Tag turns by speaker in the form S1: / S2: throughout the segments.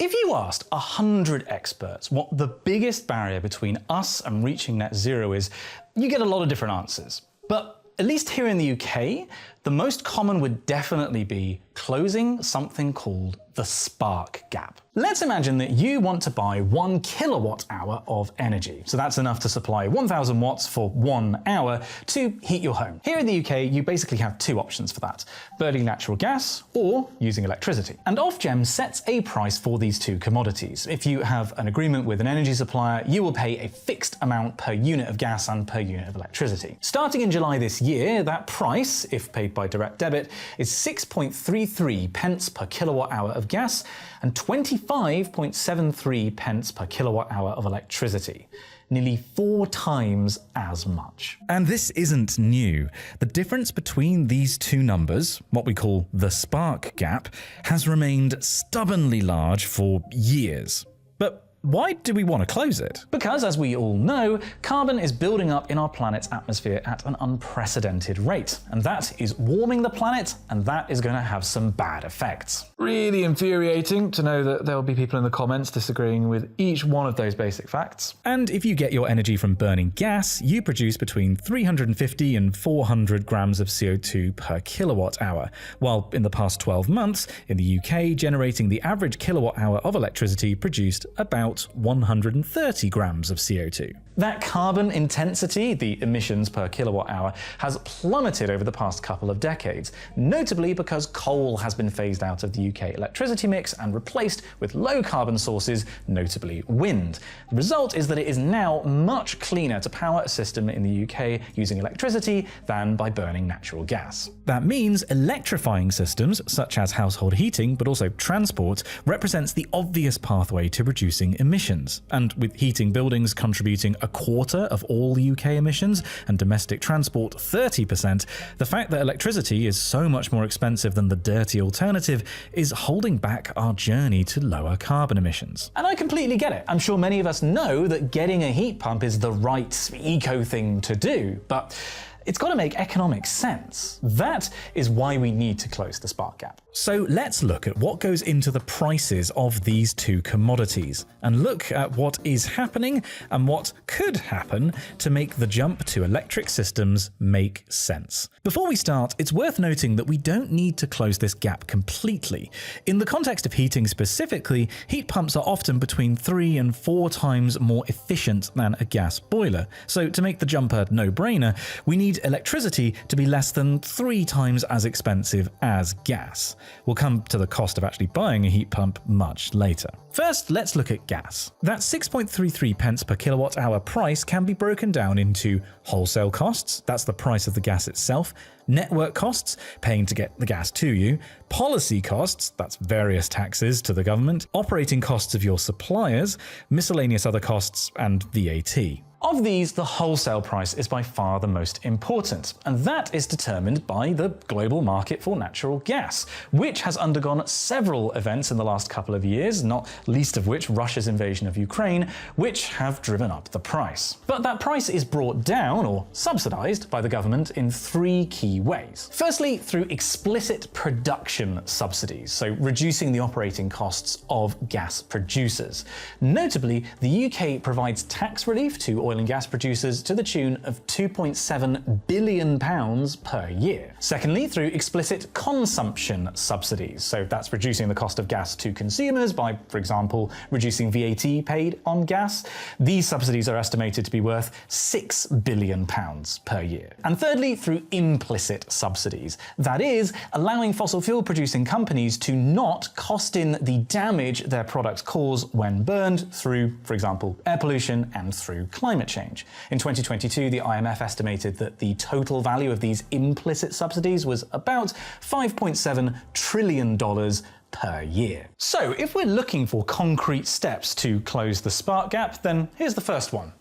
S1: If you asked 100 experts what the biggest barrier between us and reaching net zero is, you get a lot of different answers. But at least here in the UK, the most common would definitely be closing something called the spark gap. Let's imagine that you want to buy 1 kilowatt hour of energy. So that's enough to supply 1000 watts for 1 hour to heat your home. Here in the UK, you basically have 2 options for that: burning natural gas or using electricity. And Ofgem sets a price for these 2 commodities. If you have an agreement with an energy supplier, you will pay a fixed amount per unit of gas and per unit of electricity. Starting in July this year, that price, if paid by direct debit, is 6.33 pence per kilowatt hour of gas and 25.73 pence per kilowatt hour of electricity. Nearly 4 times as much.
S2: And this isn't new. The difference between these 2 numbers, what we call the spark gap, has remained stubbornly large for years. But why do we want to close it?
S1: Because, as we all know, carbon is building up in our planet's atmosphere at an unprecedented rate. And that is warming the planet, and that is going to have some bad effects. Really infuriating to know that there will be people in the comments disagreeing with each one of those basic facts.
S2: And if you get your energy from burning gas, you produce between 350 and 400 grams of CO2 per kilowatt hour, while in the past 12 months, in the UK, generating the average kilowatt hour of electricity produced about 130 grams of CO2.
S1: That carbon intensity, the emissions per kilowatt hour, has plummeted over the past couple of decades, notably because coal has been phased out of the UK electricity mix and replaced with low carbon sources, notably wind. The result is that it is now much cleaner to power a system in the UK using electricity than by burning natural gas.
S2: That means electrifying systems, such as household heating, but also transport, represents the obvious pathway to reducing emissions. And with heating buildings contributing a quarter of all UK emissions and domestic transport 30%, the fact that electricity is so much more expensive than the dirty alternative is holding back our journey to lower carbon emissions.
S1: And I completely get it. I'm sure many of us know that getting a heat pump is the right eco thing to do, but it's got to make economic sense. That is why we need to close the spark gap.
S2: So let's look at what goes into the prices of these 2 commodities, and look at what is happening and what could happen to make the jump to electric systems make sense. Before we start, it's worth noting that we don't need to close this gap completely. In the context of heating specifically, heat pumps are often between 3 and 4 times more efficient than a gas boiler. So to make the jump a no-brainer, we need electricity to be less than 3 times as expensive as gas. We'll come to the cost of actually buying a heat pump much later. First, let's look at gas. That 6.33 pence per kilowatt hour price can be broken down into wholesale costs, that's the price of the gas itself, network costs, paying to get the gas to you, policy costs, that's various taxes to the government, operating costs of your suppliers, miscellaneous other costs, and VAT.
S1: Of these, the wholesale price is by far the most important, and that is determined by the global market for natural gas, which has undergone several events in the last couple of years, not least of which Russia's invasion of Ukraine, which have driven up the price. But that price is brought down, or subsidized, by the government in 3 key ways. Firstly, through explicit production subsidies, so reducing the operating costs of gas producers. Notably, the UK provides tax relief to oil and gas producers to the tune of £2.7 billion per year. Secondly, through explicit consumption subsidies, so that's reducing the cost of gas to consumers by, for example, reducing VAT paid on gas. These subsidies are estimated to be worth £6 billion per year. And thirdly, through implicit subsidies, that is, allowing fossil fuel producing companies to not cost in the damage their products cause when burned through, for example, air pollution and through climate change. In 2022, the IMF estimated that the total value of these implicit subsidies was about $5.7 trillion per year. So if we're looking for concrete steps to close the spark gap, then here's the first one.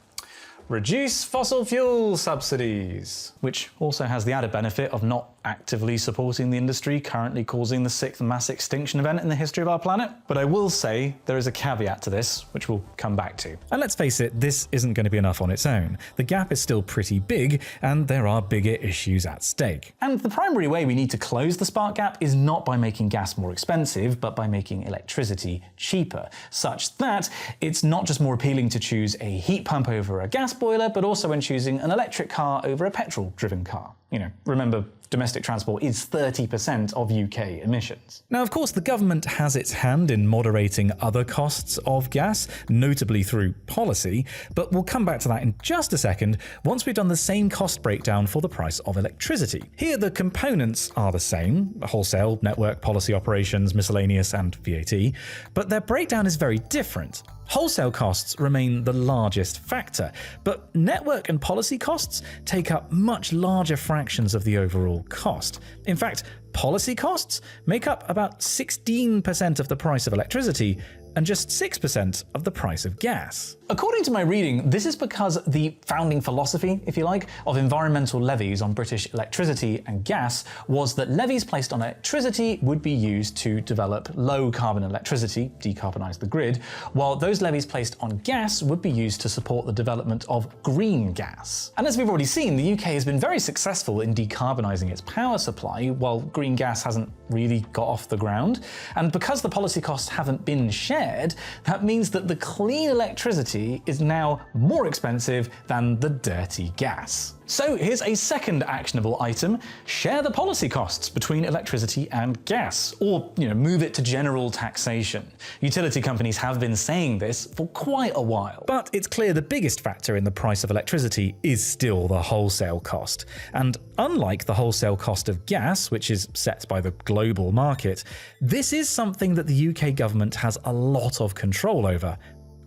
S1: Reduce fossil fuel subsidies, which also has the added benefit of not actively supporting the industry currently causing the 6th mass extinction event in the history of our planet. But I will say there is a caveat to this, which we'll come back to.
S2: And let's face it, this isn't going to be enough on its own. The gap is still pretty big, and there are bigger issues at stake.
S1: And the primary way we need to close the spark gap is not by making gas more expensive, but by making electricity cheaper, such that it's not just more appealing to choose a heat pump over a gas boiler, but also when choosing an electric car over a petrol-driven car. You know, remember, domestic transport is 30% of UK emissions.
S2: Now, of course, the government has its hand in moderating other costs of gas, notably through policy, but we'll come back to that in just a second once we've done the same cost breakdown for the price of electricity. Here, the components are the same: wholesale, network, policy operations, miscellaneous, and VAT, but their breakdown is very different. Wholesale costs remain the largest factor, but network and policy costs take up much larger fractions of the overall cost. In fact, policy costs make up about 16% of the price of electricity and just 6% of the price of gas.
S1: According to my reading, this is because the founding philosophy, if you like, of environmental levies on British electricity and gas was that levies placed on electricity would be used to develop low-carbon electricity, decarbonise the grid, while those levies placed on gas would be used to support the development of green gas. And as we've already seen, the UK has been very successful in decarbonising its power supply, while green gas hasn't really got off the ground. And because the policy costs haven't been shared, that means that the clean electricity is now more expensive than the dirty gas. So here's a second actionable item: share the policy costs between electricity and gas, or move it to general taxation. Utility companies have been saying this for quite a while.
S2: But it's clear the biggest factor in the price of electricity is still the wholesale cost. And unlike the wholesale cost of gas, which is set by the global market, this is something that the UK government has a lot of control over.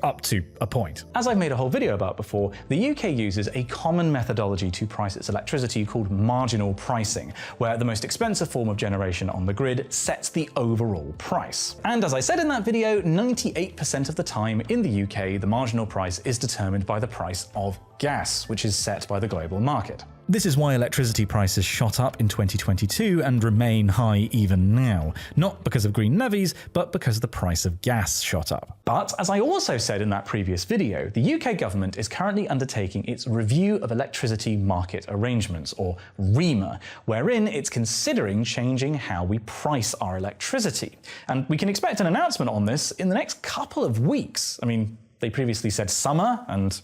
S2: Up to a point.
S1: As I've made a whole video about before, the UK uses a common methodology to price its electricity called marginal pricing, where the most expensive form of generation on the grid sets the overall price. And as I said in that video, 98% of the time in the UK, the marginal price is determined by the price of gas, which is set by the global market.
S2: This is why electricity prices shot up in 2022 and remain high even now. Not because of green levies, but because the price of gas shot up.
S1: But as I also said in that previous video, the UK government is currently undertaking its Review of Electricity Market Arrangements, or REMA, wherein it's considering changing how we price our electricity. And we can expect an announcement on this in the next couple of weeks. I mean, they previously said summer, and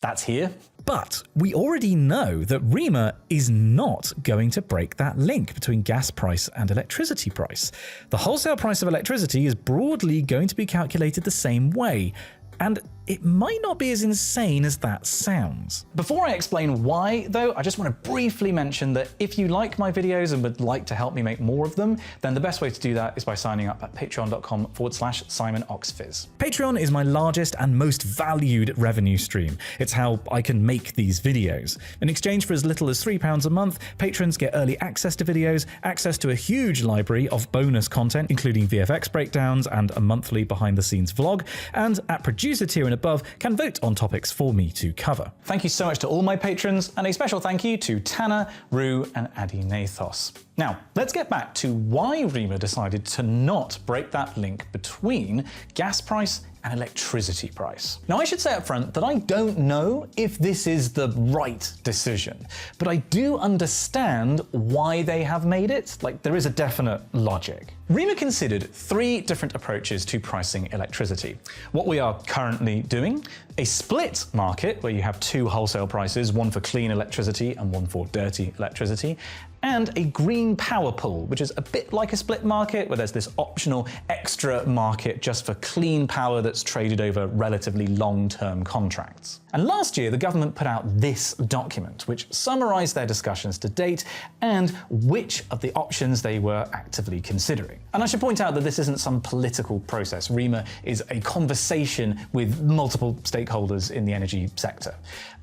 S1: that's here.
S2: But we already know that REMA is not going to break that link between gas price and electricity price. The wholesale price of electricity is broadly going to be calculated the same way, and it might not be as insane as that sounds.
S1: Before I explain why, though, I just want to briefly mention that if you like my videos and would like to help me make more of them, then the best way to do that is by signing up at patreon.com/SimonOxFizz.
S2: Patreon is my largest and most valued revenue stream. It's how I can make these videos. In exchange for as little as £3 a month, patrons get early access to videos, access to a huge library of bonus content, including VFX breakdowns and a monthly behind-the-scenes vlog, and at producer tier and above can vote on topics for me to cover.
S1: Thank you so much to all my patrons, and a special thank you to Tanner, Rue, and Adi Nathos. Now, let's get back to why REMA decided to not break that link between gas price and electricity price. Now, I should say up front that I don't know if this is the right decision, but I do understand why they have made it. Like, there is a definite logic. REMA considered 3 different approaches to pricing electricity. What we are currently doing, a split market where you have 2 wholesale prices, one for clean electricity and one for dirty electricity, and a green power pool, which is a bit like a split market where there's this optional extra market just for clean power that's traded over relatively long-term contracts. And last year, the government put out this document, which summarised their discussions to date and which of the options they were actively considering. And I should point out that this isn't some political process. REMA is a conversation with multiple stakeholders in the energy sector.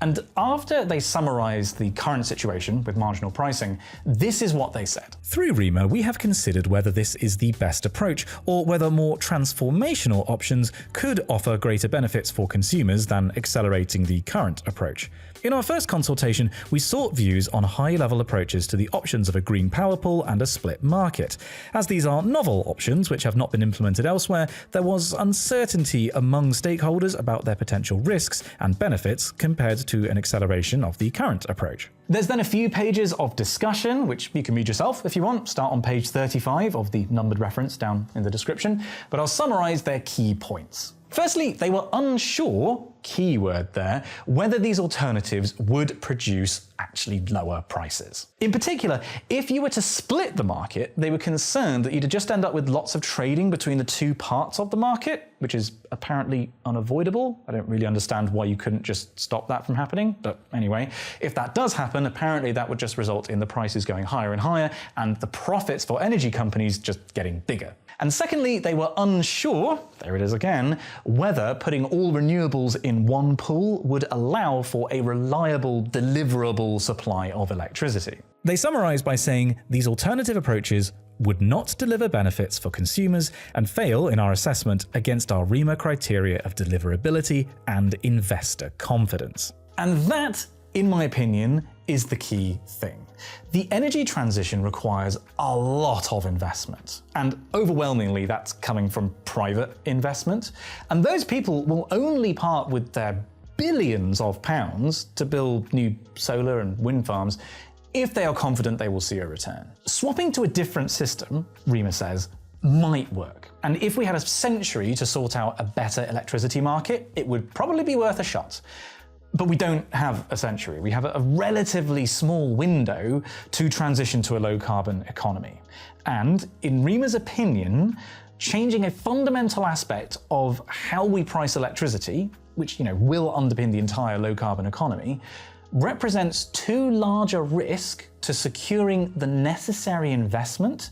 S1: And after they summarised the current situation with marginal pricing, This is what they said.
S2: Through REMA, we have considered whether this is the best approach, or whether more transformational options could offer greater benefits for consumers than accelerating the current approach. In our first consultation, we sought views on high-level approaches to the options of a green power pool and a split market. As these are novel options which have not been implemented elsewhere, there was uncertainty among stakeholders about their potential risks and benefits compared to an acceleration of the current approach.
S1: There's then a few pages of discussion, which you can read yourself if you want. Start on page 35 of the numbered reference down in the description, but I'll summarize their key points. Firstly, they were unsure, keyword there, whether these alternatives would produce actually lower prices. In particular, if you were to split the market, they were concerned that you'd just end up with lots of trading between the two parts of the market, which is apparently unavoidable. I don't really understand why you couldn't just stop that from happening, but anyway, if that does happen, apparently that would just result in the prices going higher and higher and the profits for energy companies just getting bigger. And secondly, they were unsure, there it is again, whether putting all renewables in one pool would allow for a reliable, deliverable supply of electricity.
S2: They summarise by saying these alternative approaches would not deliver benefits for consumers and fail in our assessment against our REMA criteria of deliverability and investor confidence.
S1: And that, in my opinion, is the key thing. The energy transition requires a lot of investment, and overwhelmingly that's coming from private investment, and those people will only part with their billions of pounds to build new solar and wind farms if they are confident they will see a return. Swapping to a different system, REMA says, might work. And if we had a century to sort out a better electricity market, it would probably be worth a shot. But we don't have a century. We have a relatively small window to transition to a low-carbon economy. And in REMA's opinion, changing a fundamental aspect of how we price electricity, which will underpin the entire low-carbon economy, represents too large a risk to securing the necessary investment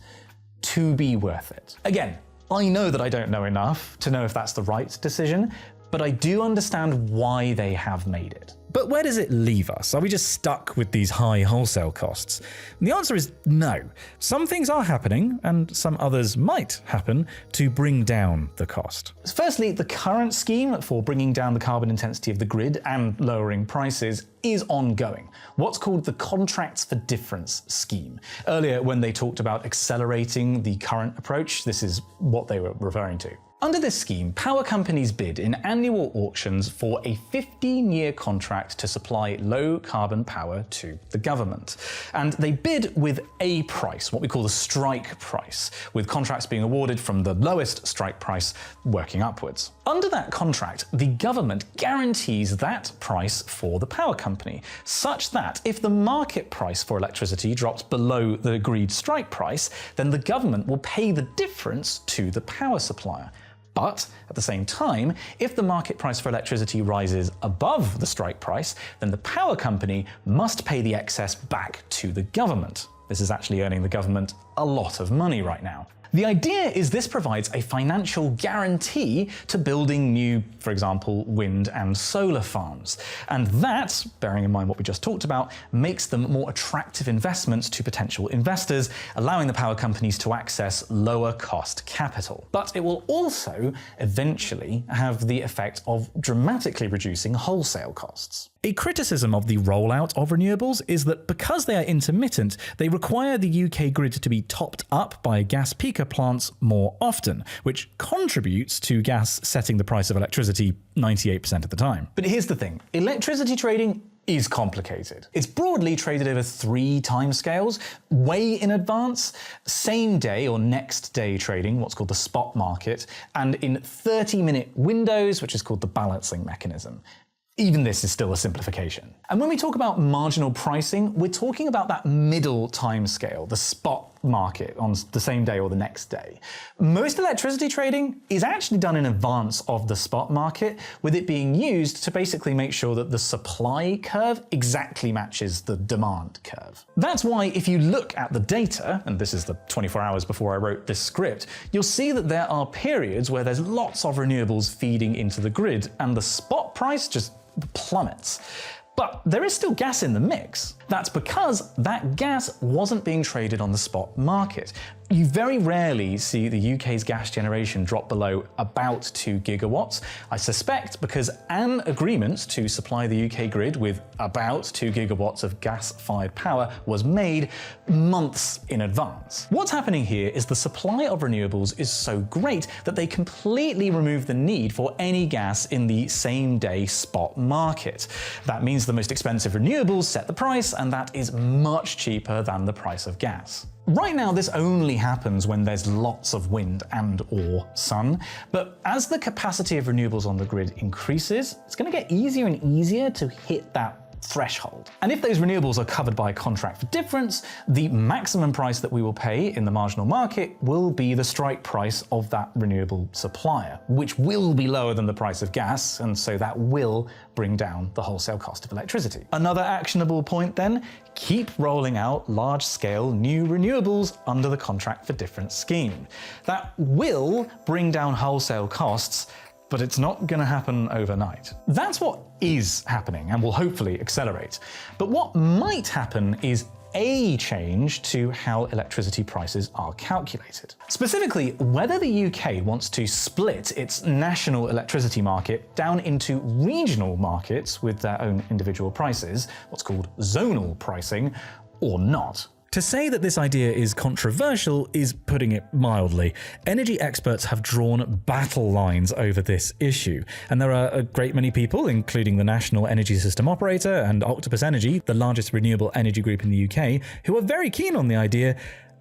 S1: to be worth it. Again, I know that I don't know enough to know if that's the right decision, but I do understand why they have made it.
S2: But where does it leave us? Are we just stuck with these high wholesale costs? And the answer is no. Some things are happening, and some others might happen to bring down the cost.
S1: Firstly, the current scheme for bringing down the carbon intensity of the grid and lowering prices is ongoing. What's called the Contracts for Difference scheme. Earlier, when they talked about accelerating the current approach, this is what they were referring to. Under this scheme, power companies bid in annual auctions for a 15-year contract to supply low-carbon power to the government. And they bid with a price, what we call the strike price, with contracts being awarded from the lowest strike price working upwards. Under that contract, the government guarantees that price for the power company, such that if the market price for electricity drops below the agreed strike price, then the government will pay the difference to the power supplier. But at the same time, if the market price for electricity rises above the strike price, then the power company must pay the excess back to the government. This is actually earning the government a lot of money right now. The idea is this provides a financial guarantee to building new, for example, wind and solar farms. And that, bearing in mind what we just talked about, makes them more attractive investments to potential investors, allowing the power companies to access lower cost capital. But it will also eventually have the effect of dramatically reducing wholesale costs.
S2: A criticism of the rollout of renewables is that because they are intermittent, they require the UK grid to be topped up by gas peaker plants more often, which contributes to gas setting the price of electricity 98% of the time.
S1: But here's the thing, electricity trading is complicated. It's broadly traded over 3 timescales, way in advance, same day or next day trading, what's called the spot market, and in 30-minute windows, which is called the balancing mechanism. Even this is still a simplification. And when we talk about marginal pricing, we're talking about that middle time scale, the spot market on the same day or the next day. Most electricity trading is actually done in advance of the spot market, with it being used to basically make sure that the supply curve exactly matches the demand curve. That's why if you look at the data, and this is the 24 hours before I wrote this script, you'll see that there are periods where there's lots of renewables feeding into the grid and the spot price just plummets. But there is still gas in the mix. That's because that gas wasn't being traded on the spot market. You very rarely see the UK's gas generation drop below about 2 gigawatts. I suspect because an agreement to supply the UK grid with about 2 gigawatts of gas-fired power was made months in advance. What's happening here is the supply of renewables is so great that they completely remove the need for any gas in the same-day spot market. That means the most expensive renewables set the price, and that is much cheaper than the price of gas. Right now, this only happens when there's lots of wind and/or sun, but as the capacity of renewables on the grid increases, it's going to get easier and easier to hit that threshold. And if those renewables are covered by a contract for difference, the maximum price that we will pay in the marginal market will be the strike price of that renewable supplier, which will be lower than the price of gas, and so that will bring down the wholesale cost of electricity. Another actionable point then, keep rolling out large-scale new renewables under the contract for difference scheme. That will bring down wholesale costs, but it's not going to happen overnight. That's what is happening and will hopefully accelerate. But what might happen is a change to how electricity prices are calculated. Specifically, whether the UK wants to split its national electricity market down into regional markets with their own individual prices, what's called zonal pricing, or not.
S2: To say that this idea is controversial is putting it mildly. Energy experts have drawn battle lines over this issue, and there are a great many people, including the National Energy System Operator and Octopus Energy, the largest renewable energy group in the UK, who are very keen on the idea.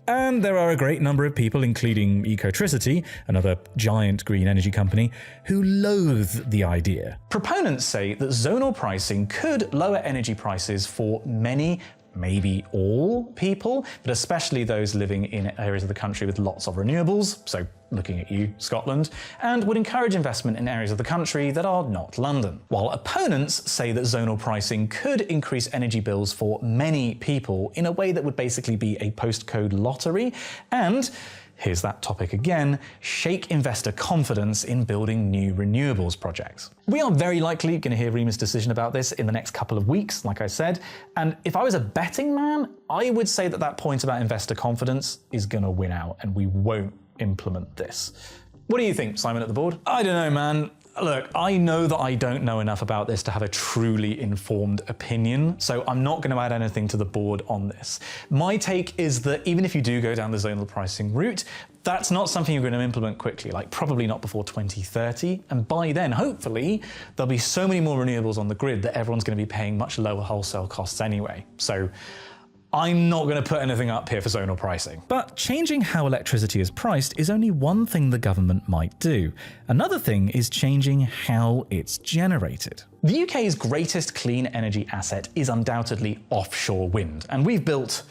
S2: And there are a great number of people, including Ecotricity, another giant green energy company, who loathe the idea.
S1: Proponents say that zonal pricing could lower energy prices for many, maybe all people, but especially those living in areas of the country with lots of renewables, so looking at you, Scotland, and would encourage investment in areas of the country that are not London. While opponents say that zonal pricing could increase energy bills for many people in a way that would basically be a postcode lottery, and here's that topic again, shake investor confidence in building new renewables projects. We are very likely going to hear REMA's decision about this in the next couple of weeks, like I said, and if I was a betting man, I would say that that point about investor confidence is going to win out and we won't implement this. What do you think, Simon at the board? I don't know, man. Look, I know that I don't know enough about this to have a truly informed opinion, so I'm not going to add anything to the board on this. My take is that even if you do go down the zonal pricing route, that's not something you're going to implement quickly, like probably not before 2030, and by then, hopefully, there'll be so many more renewables on the grid that everyone's going to be paying much lower wholesale costs anyway. So I'm not going to put anything up here for zonal pricing.
S2: But changing how electricity is priced is only one thing the government might do. Another thing is changing how it's generated.
S1: The UK's greatest clean energy asset is undoubtedly offshore wind, and we've built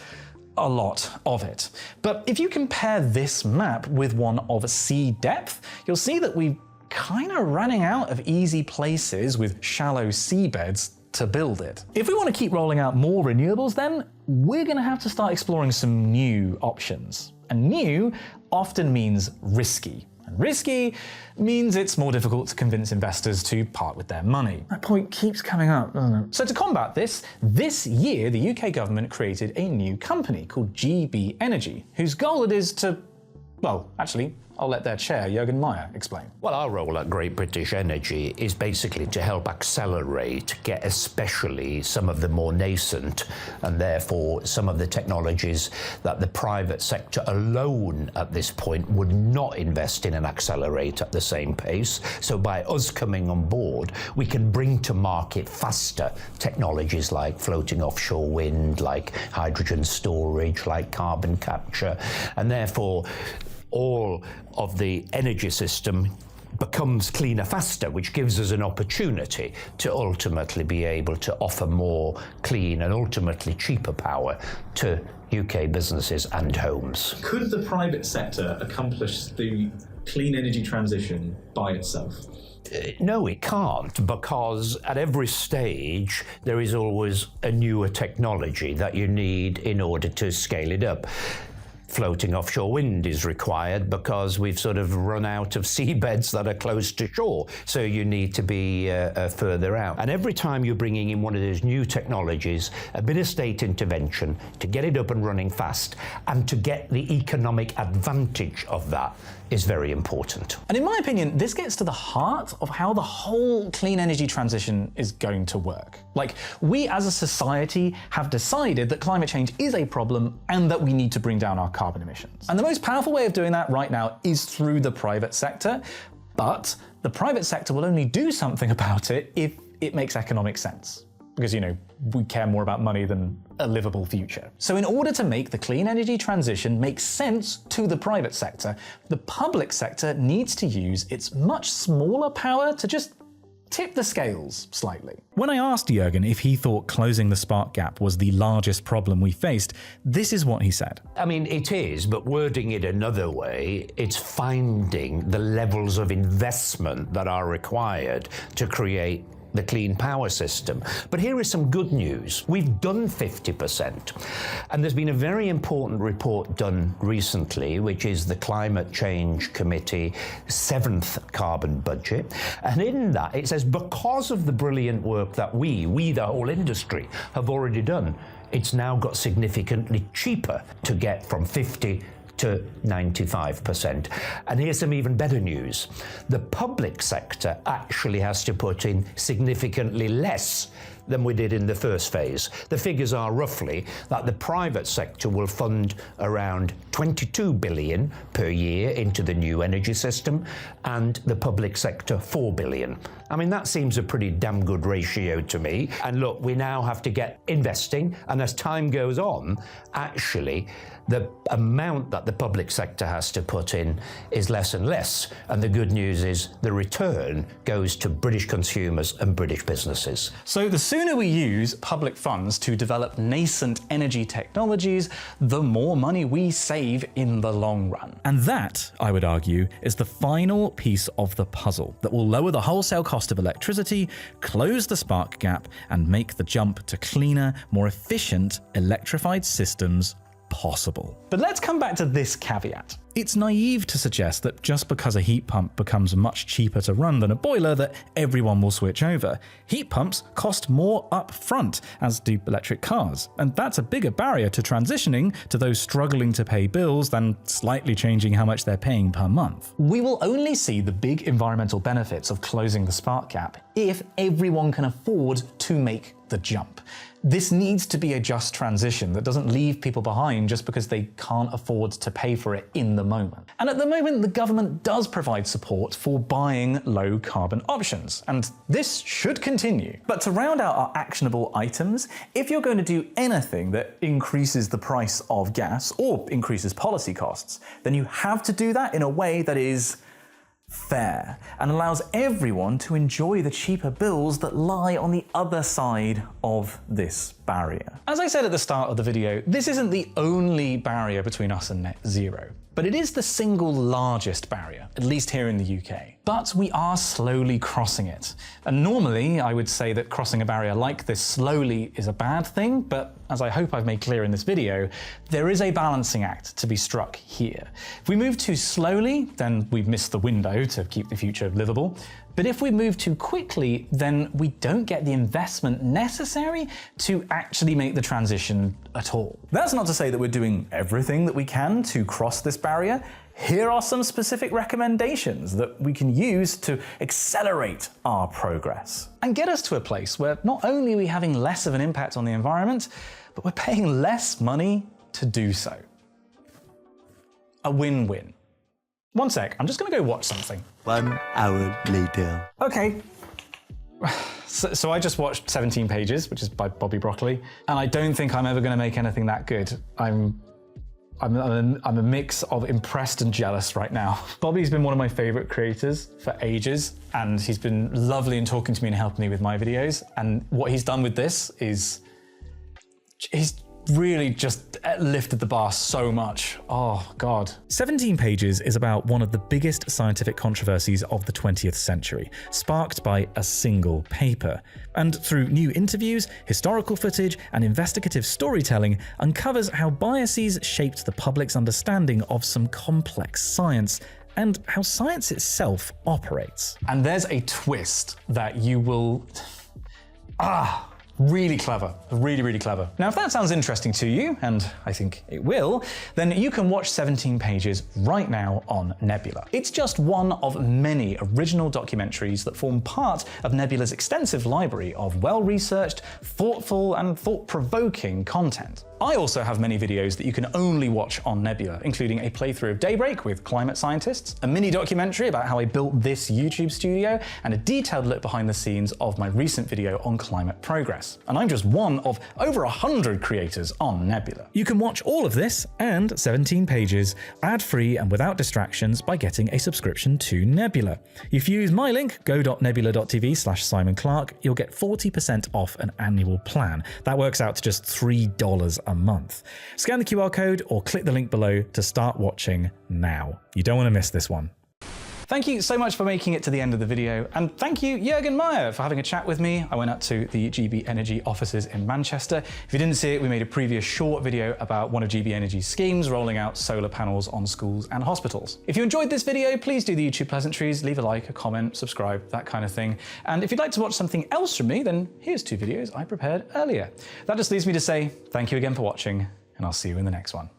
S1: a lot of it. But if you compare this map with one of sea depth, you'll see that we're kind of running out of easy places with shallow seabeds to build it. If we want to keep rolling out more renewables then, we're going to have to start exploring some new options. And new often means risky. And risky means it's more difficult to convince investors to part with their money. That point keeps coming up, doesn't it? So to combat this year the UK government created a new company called GB Energy, whose goal it is to, well, actually, I'll let their chair, Jürgen Meyer, explain.
S3: Well, our role at Great British Energy is basically to help accelerate, get especially some of the more nascent and therefore some of the technologies that the private sector alone at this point would not invest in and accelerate at the same pace. So by us coming on board, we can bring to market faster technologies like floating offshore wind, like hydrogen storage, like carbon capture, and therefore all of the energy system becomes cleaner faster, which gives us an opportunity to ultimately be able to offer more clean and ultimately cheaper power to UK businesses and homes.
S1: Could the private sector accomplish the clean energy transition by itself?
S3: No, it can't, because at every stage there is always a newer technology that you need in order to scale it up. floating offshore wind is required because we've sort of run out of seabeds that are close to shore. So you need to be further out. And every time you're bringing in one of those new technologies, a bit of state intervention to get it up and running fast and to get the economic advantage of that is very important.
S1: And in my opinion, this gets to the heart of how the whole clean energy transition is going to work. Like, we as a society have decided that climate change is a problem and that we need to bring down our carbon emissions. And the most powerful way of doing that right now is through the private sector, but the private sector will only do something about it if it makes economic sense. Because, you know, we care more about money than a livable future. So in order to make the clean energy transition make sense to the private sector, the public sector needs to use its much smaller power to just tip the scales slightly.
S2: When I asked Jürgen if he thought closing the spark gap was the largest problem we faced, this is what he said.
S3: I mean, it is, but wording it another way, it's finding the levels of investment that are required to create the clean power system. But here is some good news. We've done 50%. And there's been a very important report done recently, which is the Climate Change Committee 7th carbon budget. And in that, it says, because of the brilliant work that we, the whole industry, have already done, it's now got significantly cheaper to get from 50 to 95%. And here's some even better news. The public sector actually has to put in significantly less than we did in the first phase. The figures are roughly that the private sector will fund around 22 billion per year into the new energy system, and the public sector 4 billion. I mean, that seems a pretty damn good ratio to me. And look, we now have to get investing, and as time goes on, actually, the amount that the public sector has to put in is less and less. And the good news is the return goes to British consumers and British businesses.
S1: So the sooner we use public funds to develop nascent energy technologies, the more money we save in the long run.
S2: And that, I would argue, is the final piece of the puzzle that will lower the wholesale cost of electricity, close the spark gap, and make the jump to cleaner, more efficient electrified systems possible.
S1: But let's come back to this caveat.
S2: It's naive to suggest that just because a heat pump becomes much cheaper to run than a boiler that everyone will switch over. Heat pumps cost more up front, as do electric cars, and that's a bigger barrier to transitioning to those struggling to pay bills than slightly changing how much they're paying per month.
S1: We will only see the big environmental benefits of closing the spark gap if everyone can afford to make the jump. This needs to be a just transition that doesn't leave people behind just because they can't afford to pay for it in the moment. And at the moment, the government does provide support for buying low carbon options, and this should continue. But to round out our actionable items, if you're going to do anything that increases the price of gas or increases policy costs, then you have to do that in a way that is fair and allows everyone to enjoy the cheaper bills that lie on the other side of this barrier. As I said at the start of the video, this isn't the only barrier between us and net zero, but it is the single largest barrier, at least here in the UK. But we are slowly crossing it. And normally I would say that crossing a barrier like this slowly is a bad thing, but as I hope I've made clear in this video, there is a balancing act to be struck here. If we move too slowly, then we've missed the window to keep the future livable. But if we move too quickly, then we don't get the investment necessary to actually make the transition at all. That's not to say that we're doing everything that we can to cross this barrier. Here are some specific recommendations that we can use to accelerate our progress and get us to a place where not only are we having less of an impact on the environment, but we're paying less money to do so. A win-win. One sec, I'm just gonna go watch something.
S4: 1 hour later.
S1: Okay. So I just watched 17 Pages, which is by Bobby Broccoli, and I don't think I'm ever gonna make anything that good. I'm a mix of impressed and jealous right now. Bobby's been one of my favorite creators for ages, and he's been lovely in talking to me and helping me with my videos. And what he's done with this is, he's really just lifted the bar so much. Oh, God.
S2: 17 Pages is about one of the biggest scientific controversies of the 20th century, sparked by a single paper. And through new interviews, historical footage, and investigative storytelling, uncovers how biases shaped the public's understanding of some complex science, and how science itself operates.
S1: And there's a twist that you will... Really clever, really, really clever. Now, if that sounds interesting to you, and I think it will, then you can watch 17 Pages right now on Nebula. It's just one of many original documentaries that form part of Nebula's extensive library of well-researched, thoughtful, and thought-provoking content. I also have many videos that you can only watch on Nebula, including a playthrough of Daybreak with climate scientists, a mini documentary about how I built this YouTube studio, and a detailed look behind the scenes of my recent video on climate progress. And I'm just one of over 100 creators on Nebula.
S2: You can watch all of this and 17 Pages ad-free and without distractions by getting a subscription to Nebula. If you use my link, go.nebula.tv/Simon Clark, you'll get 40% off an annual plan. That works out to just $3 a month. Scan the QR code or click the link below to start watching now. You don't want to miss this one.
S1: Thank you so much for making it to the end of the video, and thank you Jürgen Meyer for having a chat with me. I went up to the GB Energy offices in Manchester. If you didn't see it, we made a previous short video about one of GB Energy's schemes, rolling out solar panels on schools and hospitals. If you enjoyed this video, please do the YouTube pleasantries, leave a like, a comment, subscribe, that kind of thing. And if you'd like to watch something else from me, then here's 2 videos I prepared earlier. That just leaves me to say thank you again for watching, and I'll see you in the next one.